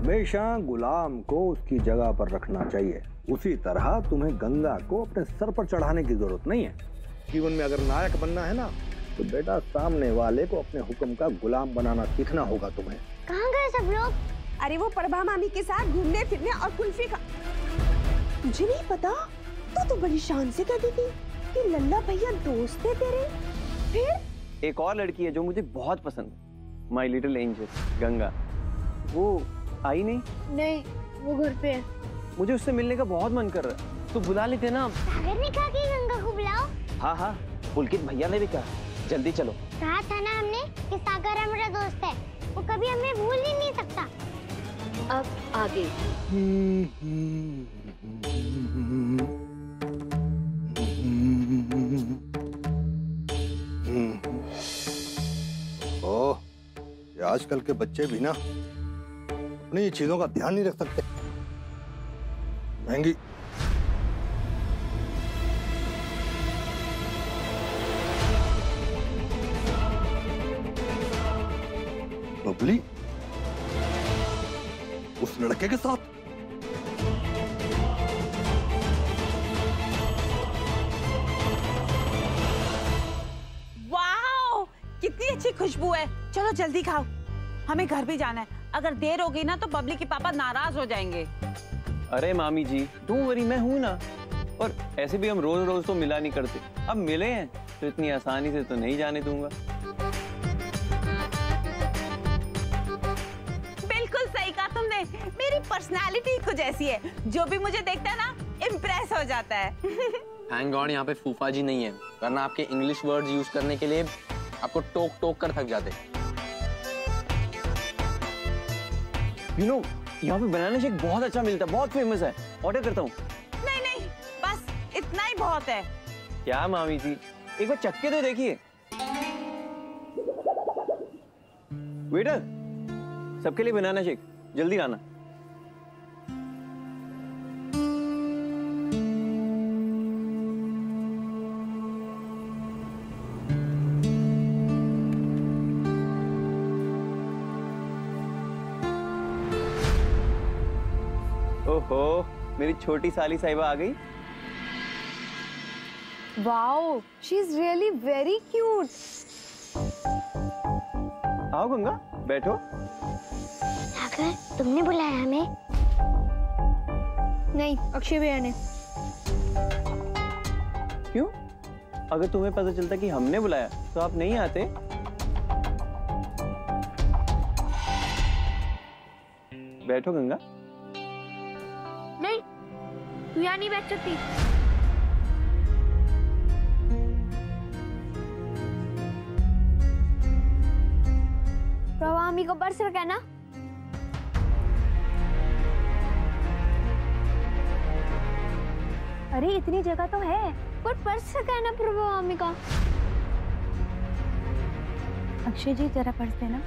हमेशा गुलाम को उसकी जगह पर रखना चाहिए। उसी तरह तुम्हें गंगा को अपने सर पर चढ़ाने की जरूरत नहीं है। जीवन में अगर नायक बनना है ना, तो बेटा सामने वाले को अपने हुक्म का गुलाम बनाना सीखना होगा तुम्हें। कहाँ गए सब लोग? अरे वो प्रभा मामी के साथ घूमने फिरने और कुल्फी खा। तुझे नहीं पता? तो बड़ी शान से कहती थी कि लल्ला भैया दोस्त है तेरे। फिर एक और लड़की है जो मुझे बहुत पसंद है, माय लिटिल एंजल, गंगा। वो आई नहीं? नहीं, वो घर पे है। मुझे उससे मिलने का बहुत मन कर रहा है, तो बुला लेते ना। सागर ने कहा कि गंगा को बुलाओ। हाँ, पुलकित भैया ने भी कहा, जल्दी चलो। कहा था ना हमने कि सागर हमारा दोस्त है, वो कभी हमें भूल ही नहीं सकता। अब आगे। ओह, ये आजकल के बच्चे भी ना अपनी चीजों का ध्यान नहीं रख सकते। महंगी। बबली उस लड़के के साथ? वाओ, कितनी अच्छी खुशबू है। चलो जल्दी खाओ, हमें घर भी जाना है। अगर देर हो गई ना तो बबली के पापा नाराज हो जाएंगे। अरे मामी जी, डोंट वरी, मैं हूं ना। और ऐसे भी हम रोज रोज तो मिला नहीं करते, अब मिले हैं तो इतनी आसानी से तो नहीं जाने दूंगा। बिल्कुल सही कहा तुमने, मेरी पर्सनालिटी कुछ ऐसी है, जो भी मुझे देखता है ना इम्प्रेस हो जाता है। थैंक गॉड यहाँ पे फूफा जी नहीं है, वरना आपके इंग्लिश वर्ड्स यूज करने के लिए आपको टोक टोक कर थक जाते। यू नो, यहाँ पे बनाना शेक बहुत अच्छा मिलता है, बहुत फेमस है। ऑर्डर करता हूँ। नहीं, बस इतना ही बहुत है। क्या मामी जी, एक बार चक्के तो देखिए। वेटर, सबके लिए बनाना शेक, जल्दी लाना। ओहो, मेरी छोटी साली साहिबा आ गई। Wow, she is really very cute. आओ गंगा, बैठो। सागर, तुमने बुलाया हमें? नहीं, अक्षय भैया ने। क्यों? अगर तुम्हें पता चलता कि हमने बुलाया तो आप नहीं आते। बैठो गंगा। नहीं, तू यहाँ नहीं बैठ सकती। प्रभा को पर्स रखा है ना? अरे इतनी जगह तो है। पर पर्स रखा है ना प्रभा का। अक्षय जी जरा पर्स देना।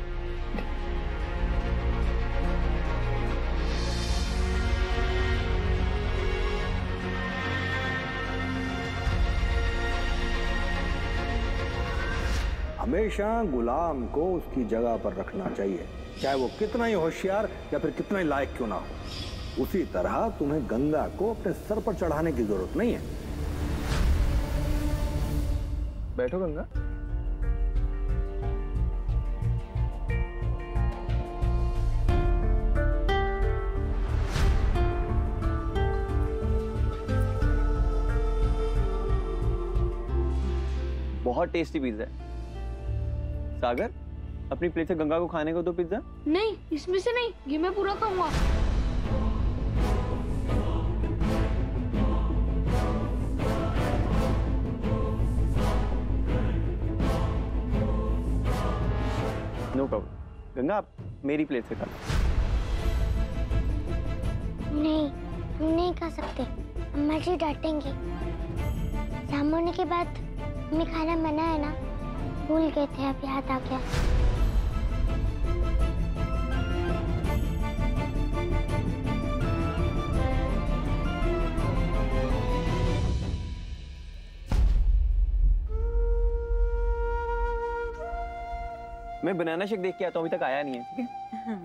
हमेशा गुलाम को उसकी जगह पर रखना चाहिए, चाहे वो कितना ही होशियार या फिर कितना ही लायक क्यों ना हो। उसी तरह तुम्हें गंगा को अपने सर पर चढ़ाने की जरूरत नहीं है। बैठो गंगा। बहुत टेस्टी पिज्जा है। सागर, अपनी प्लेट से गंगा को खाने को दो पिज्जा। नहीं, इसमें से नहीं, ये मैं पूरा खाऊंगा। No problem. गंगा, आप मेरी प्लेट से खा लो। नहीं, तुम नहीं खा सकते, अम्मा जी डांटेंगी। शाम होने के बाद हमें खाना मना है ना, भूल गए थे, अब याद आ गया। मैं बनाना शेक देख के आता हूँ, अभी तक आया नहीं है। ठीक है?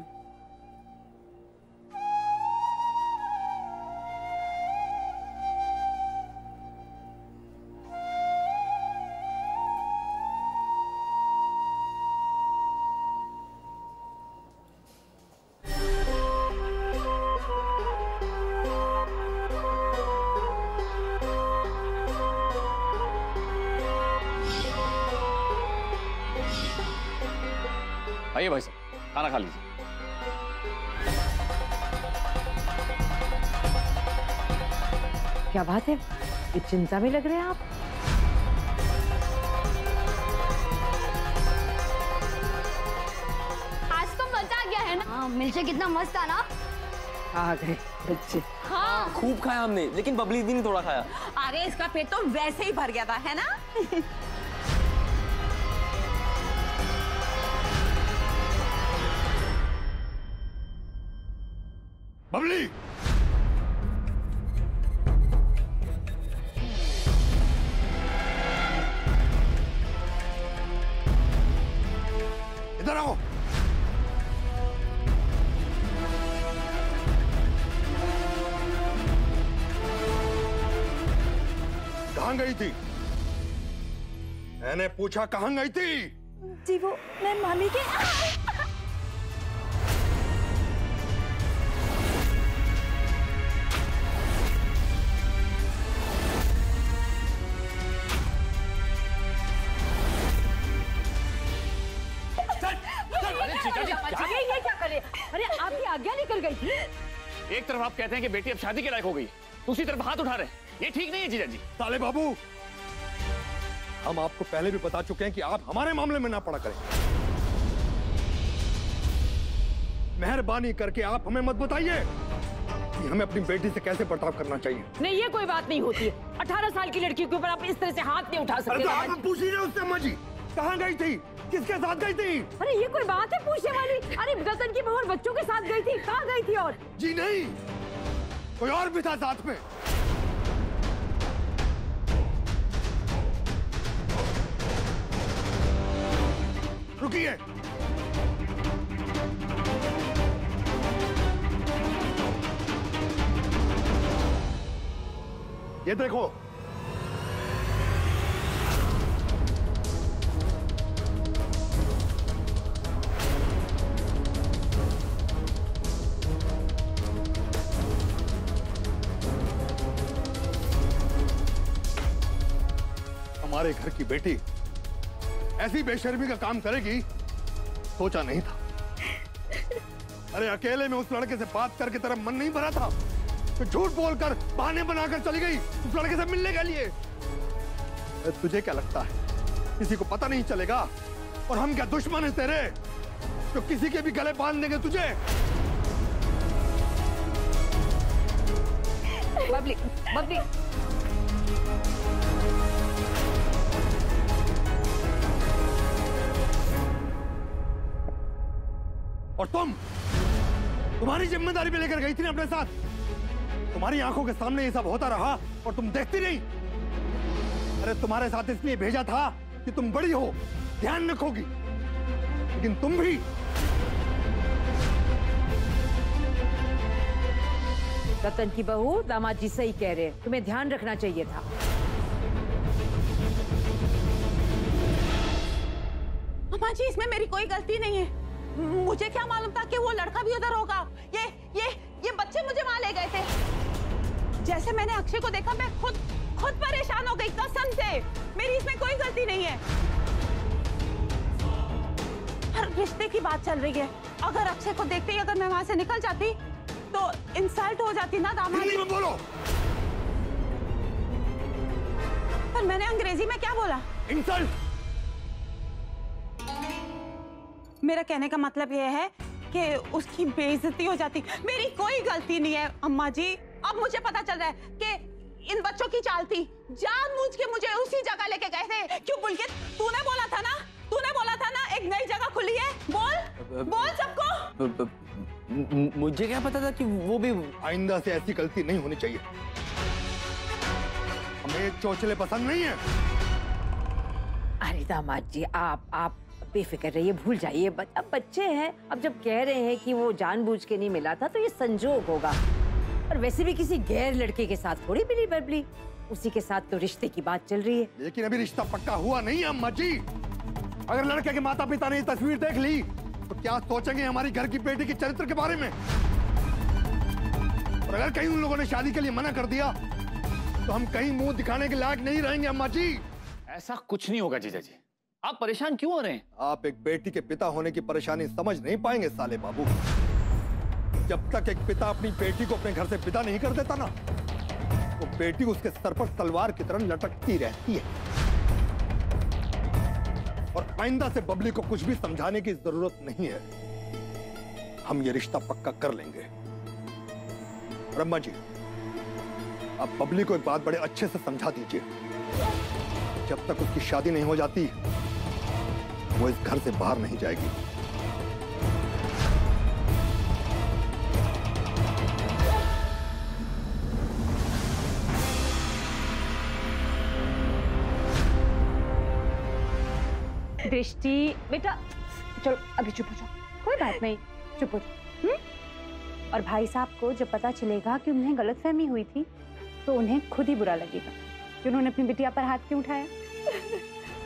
आइए भाई साहब, खाना खा लीजिए। क्या बात है, ये चिंता में लग रहे हैं आप? आज तो मजा आ गया है ना? हाँ, मिलके कितना मस्त था ना? आ गए बच्चे। हाँ खूब खाया हमने, लेकिन बबली दी नहीं थोड़ा खाया। अरे इसका पेट तो वैसे ही भर गया था, है ना? बबली, इधर आओ। कहाँ गई थी? मैंने पूछा कहाँ गई थी? जी वो मैं मामी के ये क्या करे? अरे आपकी आज्ञा निकल गई थी। एक तरफ आप कहते हैं कि बेटी अब शादी के लायक हो गई, दूसरी तरफ हाथ उठा रहे हैं। ये ठीक नहीं है जीजा जी। साले बाबू, हम आपको पहले भी बता चुके हैं कि आप हमारे मामले में ना पड़ा करें। मेहरबानी करके आप हमें मत बताइए कि हमें अपनी बेटी से कैसे बर्ताव करना चाहिए। नहीं, ये कोई बात नहीं होती है। 18 साल की लड़की के ऊपर आप इस तरह से हाथ नहीं उठा सकते। आप पूछ ही रहे उससे अम्मा जी, कहाँ गई थी, किसके साथ गई थी? अरे ये कोई बात है पूछने वाली? अरे रतन की बहू और बच्चों के साथ गई थी। कहाँ गई थी? और जी नहीं, कोई और भी था साथ में। रुकिए, ये देखो, हमारे घर की बेटी ऐसी बेशर्मी का काम करेगी सोचा नहीं था। अरे अकेले में उस लड़के से बात करके तेरा मन नहीं भरा था तो झूठ बोलकर बहाने बनाकर चली गई उस लड़के से मिलने के लिए। तुझे क्या लगता है किसी को पता नहीं चलेगा? और हम क्या दुश्मन है तेरे तो किसी के भी गले बांध देंगे तुझे? बबली, बबली, और तुम्हारी जिम्मेदारी भी लेकर गई थी ना अपने साथ। तुम्हारी आंखों के सामने ये सब होता रहा और तुम देखती नहीं। अरे तुम्हारे साथ इसलिए भेजा था कि तुम बड़ी हो, ध्यान रखोगी, लेकिन तुम भी रतन की बहू, दामाद जी सही कह रहे हैं, तुम्हें ध्यान रखना चाहिए था। अम्मा जी, इसमें मेरी कोई गलती नहीं है। मुझे क्या मालूम था कि वो लड़का भी उधर होगा। ये बच्चे मुझे वहां ले गए थे। जैसे मैंने अक्षय को देखा मैं खुद परेशान हो गई, कसम से। मेरी इसमें कोई गलती नहीं है। हर रिश्ते की बात चल रही है। अगर अक्षय को देखते ही अगर मैं वहां से निकल जाती तो इंसल्ट हो जाती ना दामाद। हिंदी में बोलो। पर मैंने अंग्रेजी में क्या बोला? इंसल्ट। मेरा कहने का मतलब यह है कि उसकी बेइज्जती हो जाती। मेरी कोई गलती नहीं है अम्मा जी। अब मुझे पता चल रहा है कि इन बच्चों की चाल थी। जानबूझ के मुझे उसी जगह लेके गए थे। क्यों बुलके? तूने बोला था ना एक नई जगह खुली है। बोल सबको। मुझे क्या पता था कि वो भी। आइंदा से ऐसी गलती नहीं होनी चाहिए। हमें चोचले पसंद नहीं है। अरे दामाद जी, आप बेफिक्र रहिए, भूल जाइए। अब बच्चे हैं। अब जब कह रहे हैं कि वो जानबूझ के नहीं मिला था तो ये संजोग होगा। और वैसे भी किसी गैर लड़के के साथ थोड़ी मिली बबली, उसी के साथ तो रिश्ते की बात चल रही है। लेकिन अभी रिश्ता पक्का हुआ नहीं है अम्मा जी। अगर लड़के के माता पिता ने ये तस्वीर देख ली तो क्या सोचेंगे हमारी घर की बेटी के चरित्र के बारे में? और अगर कहीं उन लोगों ने शादी के लिए मना कर दिया तो हम कहीं मुंह दिखाने के लायक नहीं रहेंगे अम्मा जी। ऐसा कुछ नहीं होगा जीजा जी, आप परेशान क्यों हो रहे हैं? आप एक बेटी के पिता होने की परेशानी समझ नहीं पाएंगे साले बाबू। जब तक एक पिता अपनी बेटी को अपने घर से विदा नहीं कर देता ना, वो बेटी उसके सर पर तलवार की तरह लटकती रहती है। और आइंदा से बबली को कुछ भी समझाने की जरूरत नहीं है। हम ये रिश्ता पक्का कर लेंगे। ब्रह्मा जी, आप बबली को एक बात बड़े अच्छे से समझा दीजिए। जब तक उसकी शादी नहीं हो जाती, वो इस घर से बाहर नहीं जाएगी। दृष्टि बेटा, चलो अभी चुप हो जाओ, कोई बात नहीं, चुप हो जाओ। और भाई साहब को जब पता चलेगा कि उन्हें गलतफहमी हुई थी तो उन्हें खुद ही बुरा लगेगा कि उन्होंने अपनी बिटिया पर हाथ क्यों उठाया।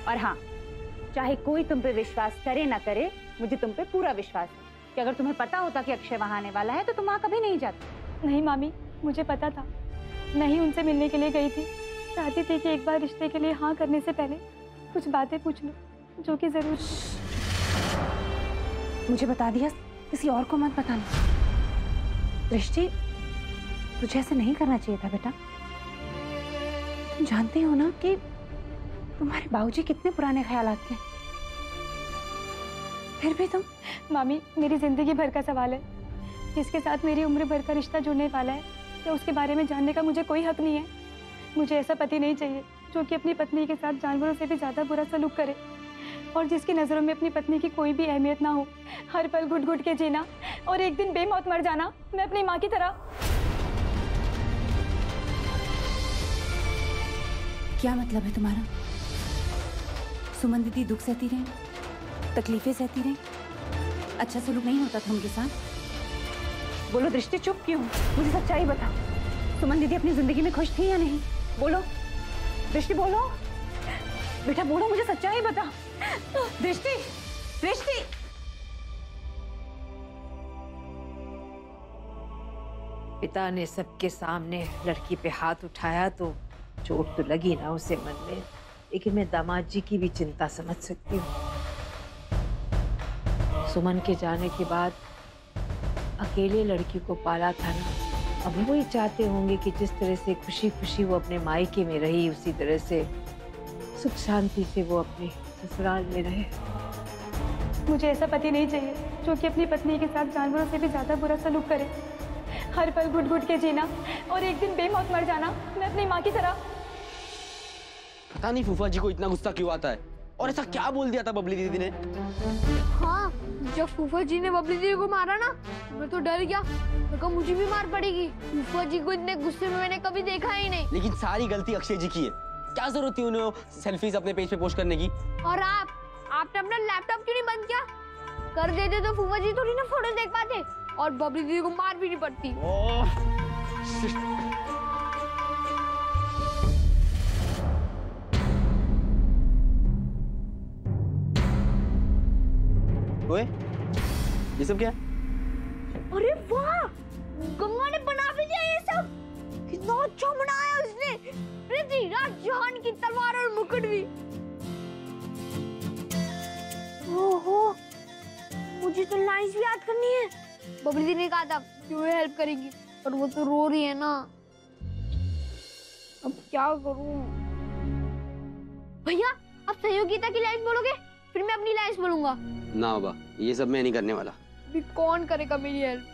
और हाँ, चाहे कोई तुम पे विश्वास करे ना करे, मुझे तुम पे पूरा विश्वास है कि अगर तुम्हें पता होता कि अक्षय वहां आने वाला है तो तुम वहां कभी नहीं जाती। नहीं मामी, मुझे पता था। मैं ही उनसे मिलने के लिए गई थी। चाहती थी कि एक बार रिश्ते के लिए हाँ करने से पहले कुछ बातें पूछ लूं, जो कि जरूर। मुझे बता दिया, किसी और को मत बताना। दृष्टि, तुझे ऐसे नहीं करना चाहिए था बेटा। तुम जानते हो ना कि तुम्हारे बाबूजी कितने पुराने ख्यालात के। फिर भी तुम। मामी, मेरी जिंदगी भर का सवाल है। जिसके साथ मेरी उम्र भर का रिश्ता जुड़ने वाला है, क्या उसके बारे में जानने का मुझे कोई हक नहीं है? मुझे ऐसा पति नहीं चाहिए जो कि अपनी पत्नी के साथ जानवरों से भी ज्यादा बुरा सलूक करे और जिसकी नजरों में अपनी पत्नी की कोई भी अहमियत ना हो। हर पल घुट घुट के जीना और एक दिन बेमौत मर जाना, मैं अपनी माँ की तरह। क्या मतलब है तुम्हारा? सुमन दीदी दुख सहती रहे, तकलीफें सहती रहे, अच्छा सलूक नहीं होता था उनके साथ। बोलो दृष्टि, चुप क्यों? मुझे सच्चाई बता, सुमन दीदी अपनी जिंदगी में खुश थी या नहीं? बोलो दृष्टि, बोलो बेटा, बोलो, मुझे सच्चाई बता। दृष्टि, दृष्टि। पिता ने सबके सामने लड़की पे हाथ उठाया तो चोट तो लगी ना उसे मन में, लेकिन मैं दामाद जी की भी चिंता समझ सकती हूँ। सुमन के जाने के बाद अकेले लड़की को पाला था ना, अब वो ये चाहते होंगे कि जिस तरह से खुशी खुशी वो अपने मायके में रही, उसी तरह से सुख शांति से वो अपने ससुराल में रहे। मुझे ऐसा पति नहीं चाहिए जो कि अपनी पत्नी के साथ जानवरों से भी ज्यादा बुरा सलूक करे। हर पल घुट घुट के जीना और एक दिन बेमौत मर जाना, मैं अपनी माँ की तरह। पता नहीं फूफा जी को इतना गुस्सा क्यों आता है, और ऐसा क्या बोल दिया था बबली दीदी ने? हाँ, जब फूफा जी ने बबली दीदी को मारा ना, मैं तो डर गया, मैं कहा मुझे भी मार पड़ेगी। फूफा जी को इतने गुस्से में मैंने कभी देखा ही नहीं। लेकिन सारी गलती अक्षय जी की है, क्या जरूरत थी उन्हें सेल्फीज अपने पेज पे पोस्ट करने की? और आपने अपना लैपटॉप क्यों नहीं बंद किया? कर देते तो फूफा जी थोड़ी ना फोटो देख पाते और बबली दीदी को मार भी नहीं पड़ती। ओए, ये सब क्या? अरे वाह, गंगा ने बना भी दिया ये सब। कितना अच्छा बनाया उसने। पृथ्वीराज चौहान की तलवार और मुकुट भी। ओहो, मुझे तो लाइंस भी याद करनी है। बबली दीदी ने कहा था कि वो हेल्प करेगी, पर वो तो रो रही है ना। अब क्या करूं? भैया, आप सहयोगिता की लाइंस बोलोगे, फिर मैं अपनी लाइंस बोलूंगा। ना बाबा, ये सब मैं नहीं करने वाला। भी कौन करेगा मेरी हेल्प?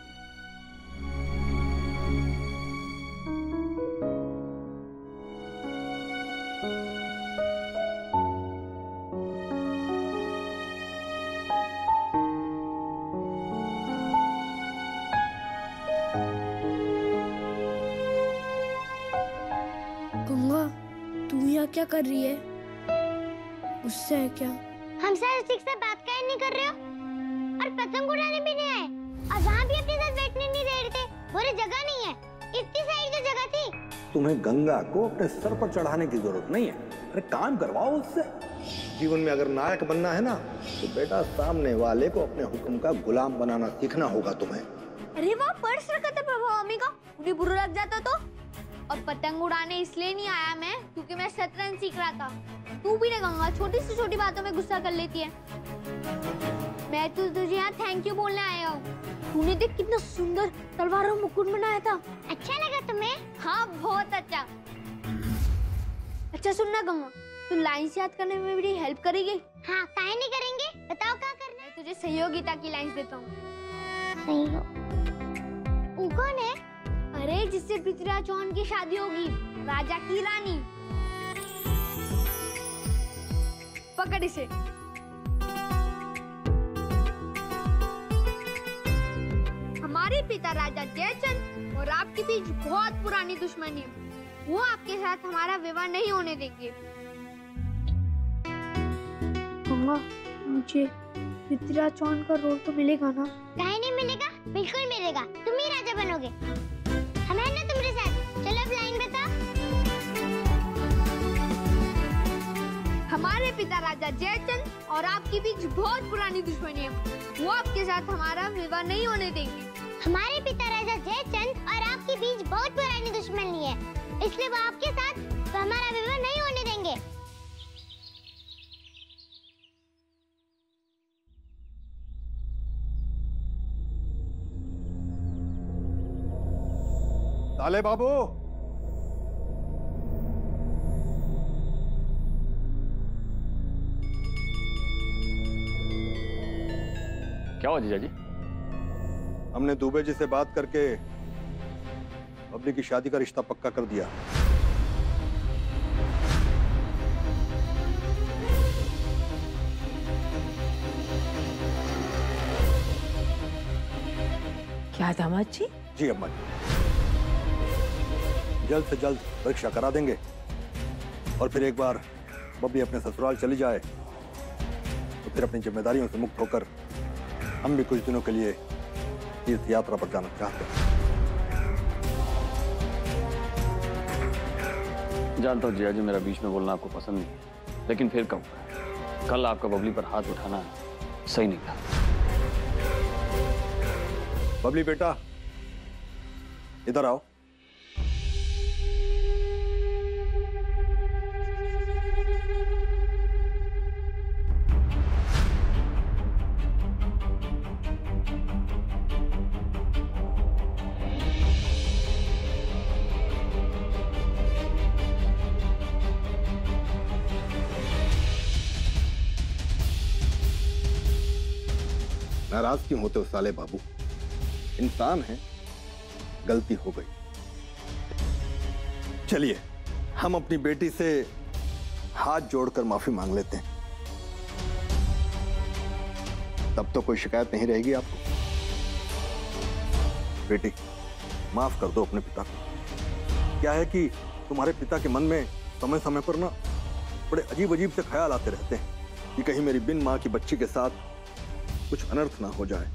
गंगा, तू यहाँ क्या कर रही है? उससे है क्या? हम सर ठीक से बात कर नहीं कर रहे हो और पतंग उड़ाने भी नहीं आए और वहाँ भी अपने साथ बैठने नहीं दे रहे थे। पूरी जगह नहीं है, इतनी सारी तो जगह थी। तुम्हें गंगा को अपने सर पर चढ़ाने की जरूरत नहीं है। अरे काम करवाओ उससे। जीवन में अगर नायक बनना है ना, तो बेटा सामने वाले को अपने हुक्म का गुलाम बनाना सीखना होगा तुम्हें। अरे वो पर्स रखा था प्रभा मम्मी का, उन्हें बुरा लग जाता तो। और पतंग उड़ाने इसलिए नहीं आया मैं, क्योंकि मैं शतरंज सीख रहा था। तू भी ना गंगा छोटी से छोटी बातों में गुस्सा कर लेती है। मैं तो तुझे यहाँ थैंक यू बोलने आया हूँ। तूने देख कितना सुंदर तलवार और मुकुट बनाया था। अच्छा लगा तुम्हें? हाँ बहुत अच्छा। अच्छा सुनना गंगा, तू लाइन्स याद करने में मेरी हेल्प करेगी? हाँ काहे नहीं करेंगे, बताओ क्या करना है। मैं तुझे सहयोगिता की लाइन्स देता हूँ। सहयोग? वो कौन है? अरे जिससे पृथ्वीराज चौहान की शादी होगी, राजा की रानी। पकड़ इसे। हमारे पिता राजा जयचंद और आपके बीच बहुत पुरानी दुश्मनी है। वो आपके साथ हमारा विवाह नहीं होने देंगे। गंगा, मुझे पृथ्वीराज चौहान का रोल तो मिलेगा ना? काहे नहीं मिलेगा, बिल्कुल मिलेगा। तुम ही राजा बनोगे, हम हैं ना तुम्हारे साथ। चलो अब लाइन बता। हमारे पिता राजा जयचंद और आपके बीच बहुत पुरानी दुश्मनी है। वो आपके साथ हमारा विवाह नहीं होने देंगे। हमारे पिता राजा जयचंद और आपके बीच बहुत पुरानी दुश्मनी है, इसलिए वो आपके साथ हमारा विवाह नहीं होने देंगे। साले बाबू, क्या हुआ जीजा जी? हमने दुबे जी से बात करके बबली की शादी का रिश्ता पक्का कर दिया। क्या दामाद जी? जी अम्मा जी, जल्द से जल्द परीक्षा करा देंगे और फिर एक बार बबली अपने ससुराल चली जाए तो फिर अपनी जिम्मेदारियों से मुक्त होकर हम भी कुछ दिनों के लिए तीर्थ यात्रा पर जाना चाहते हैं। जानता हूँ जिया जी, मेरा बीच में बोलना आपको पसंद नहीं, लेकिन फिर कहूँगा, कल आपका बबली पर हाथ उठाना सही नहीं था। बबली बेटा, इधर आओ। नाराज क्यों होते हो साले बाबू? इंसान है, गलती हो गई। चलिए हम अपनी बेटी से हाथ जोड़कर माफी मांग लेते हैं, तब तो कोई शिकायत नहीं रहेगी आपको। बेटी माफ कर दो अपने पिता को। क्या है कि तुम्हारे पिता के मन में समय समय पर ना बड़े अजीब अजीब से ख्याल आते रहते हैं कि कहीं मेरी बिन मां की बच्ची के साथ कुछ अनर्थ ना हो जाए,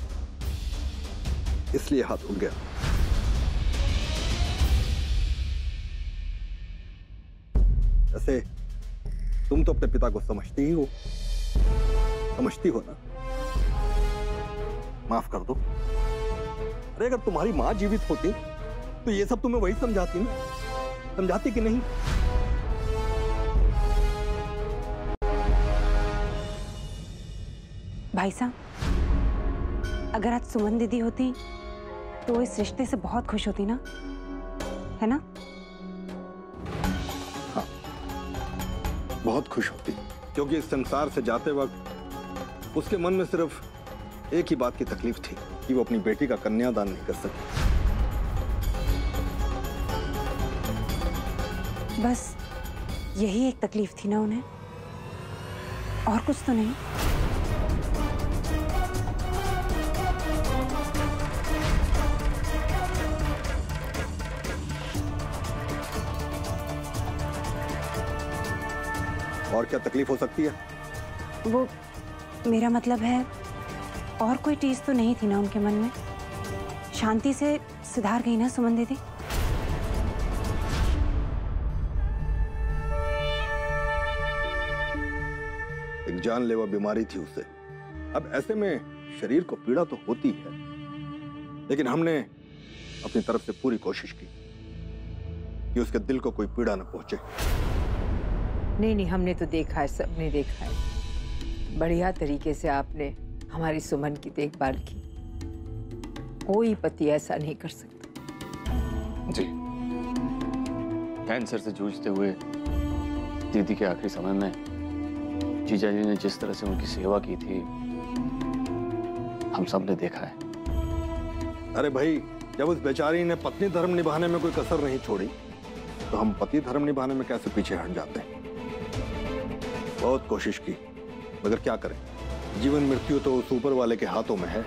इसलिए हाथ उठ गया। ऐसे तुम तो अपने पिता को समझती ही हो, समझती हो ना? माफ कर दो। अरे अगर तुम्हारी मां जीवित होती तो ये सब तुम्हें वही समझाती ना, समझाती कि नहीं? भाई साहब, अगर आज सुमन दीदी होती तो इस रिश्ते से बहुत खुश होती ना, है ना? हाँ, बहुत खुश होती, क्योंकि इस संसार से जाते वक्त उसके मन में सिर्फ एक ही बात की तकलीफ थी कि वो अपनी बेटी का कन्यादान नहीं कर सकी। बस यही एक तकलीफ थी ना उन्हें, और कुछ तो नहीं। और क्या तकलीफ हो सकती है? वो मेरा मतलब है, और कोई चीज तो नहीं थी ना उनके मन में? शांति से सुधार गई ना सुमन दीदी? एक जानलेवा बीमारी थी उसे। अब ऐसे में शरीर को पीड़ा तो होती है, लेकिन हमने अपनी तरफ से पूरी कोशिश की कि उसके दिल को कोई पीड़ा न पहुंचे। नहीं, हमने तो देखा है, सबने देखा है। बढ़िया तरीके से आपने हमारी सुमन की देखभाल की। कोई पति ऐसा नहीं कर सकता। जी, कैंसर से जूझते हुए दीदी के आखिरी समय में जीजा जी ने जिस तरह से उनकी सेवा की थी, हम सब ने देखा है। अरे भाई, जब उस बेचारी ने पत्नी धर्म निभाने में कोई कसर नहीं छोड़ी, तो हम पति धर्म निभाने में कैसे पीछे हट जाते हैं? बहुत कोशिश की, मगर क्या करें, जीवन मृत्यु तो उस ऊपर वाले के हाथों में है।